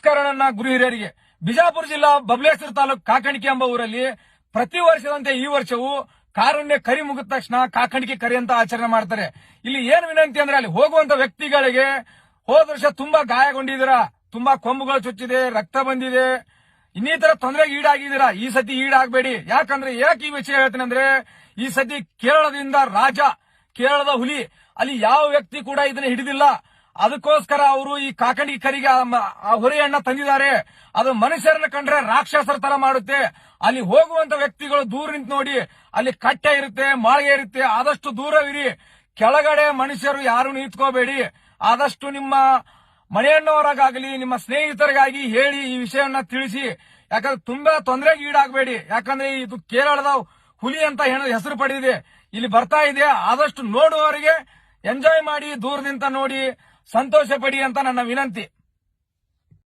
ನಮಸ್ಕಾರ ನನ್ನ ಗುರು ಹಿರಿಯರಿಗೆ. ಬಿಜಾಪುರ ಜಿಲ್ಲಾ ಬಬಲೇಶ್ವರ ತಾಲೂಕು ಕಾಕಣಿಕೆ ಎಂಬ ಊರಲ್ಲಿ ಪ್ರತಿ ವರ್ಷದಂತೆ ಈ ವರ್ಷವೂ ಕಾರುಣ್ಯ ಕರಿ ಮುಗಿದ ತಕ್ಷಣ ಕಾಕಣಿಕೆ ಕರಿ ಅಂತ ಆಚರಣೆ ಮಾಡ್ತಾರೆ. ಇಲ್ಲಿ ಏನ್ ವಿನಂತಿ ಅಂದ್ರೆ ಅಲ್ಲಿ ಹೋಗುವಂತ ವ್ಯಕ್ತಿಗಳಿಗೆ ಹೋದ ವರ್ಷ ತುಂಬಾ ಗಾಯಗೊಂಡಿದ್ದೀರಾ, ತುಂಬಾ ಕೊಂಬುಗಳು ಚುಚ್ಚಿದೆ, ರಕ್ತ ಬಂದಿದೆ, ಇನ್ನಿತರ ತೊಂದರೆಗೆ ಈಡಾಗಿದ್ದೀರಾ. ಈ ಸತಿ ಈಡಾಗಬೇಡಿ. ಯಾಕಂದ್ರೆ ಯಾಕೆ ಈ ವಿಷಯ ಹೇಳ್ತೀನಿ ಅಂದ್ರೆ ಈ ಸತಿ ಕೇರಳದಿಂದ ಕೇರಳದ ಹುಲಿ ಅಲ್ಲಿ ಯಾವ ವ್ಯಕ್ತಿ ಕೂಡ ಇದನ್ನ ಹಿಡಿದಿಲ್ಲ. ಅದಕ್ಕೋಸ್ಕರ ಅವರು ಈ ಕಾಕಣಿಕೆ ಕರಿಗೆ ಆ ಹೊರೆಯನ್ನ ತಂದಿದ್ದಾರೆ. ಅದು ಮನುಷ್ಯರನ್ನ ಕಂಡ್ರೆ ರಾಕ್ಷಸರ ತರ ಮಾಡುತ್ತೆ. ಅಲ್ಲಿ ಹೋಗುವಂತ ವ್ಯಕ್ತಿಗಳು ದೂರ ನಿಂತು ನೋಡಿ, ಅಲ್ಲಿ ಕಟ್ಟೆ ಇರುತ್ತೆ, ಮಾಳಿಗೆ ಇರುತ್ತೆ, ಆದಷ್ಟು ದೂರವಿರಿ. ಕೆಳಗಡೆ ಮನುಷ್ಯರು ಯಾರು ನಿಂತ್ಕೋಬೇಡಿ. ಆದಷ್ಟು ನಿಮ್ಮ ಮನೆಯಣ್ಣವರಾಗಲಿ ನಿಮ್ಮ ಸ್ನೇಹಿತರಿಗಾಗಿ ಹೇಳಿ ಈ ವಿಷಯವನ್ನ ತಿಳಿಸಿ. ಯಾಕಂದ್ರೆ ತುಂಬಾ ತೊಂದರೆಗೆ ಈಡಾಗಬೇಡಿ. ಯಾಕಂದ್ರೆ ಇದು ಕೇರಳದ ಹುಲಿ ಅಂತ ಹೆಸರು ಪಡೆದಿದೆ, ಇಲ್ಲಿ ಬರ್ತಾ ಇದೆ. ಆದಷ್ಟು ನೋಡುವವರಿಗೆ ಎಂಜಾಯ್ ಮಾಡಿ, ದೂರದಿಂದ ನೋಡಿ ಸಂತೋಷ ಪಡಿ ಅಂತ ನನ್ನ ವಿನಂತಿ.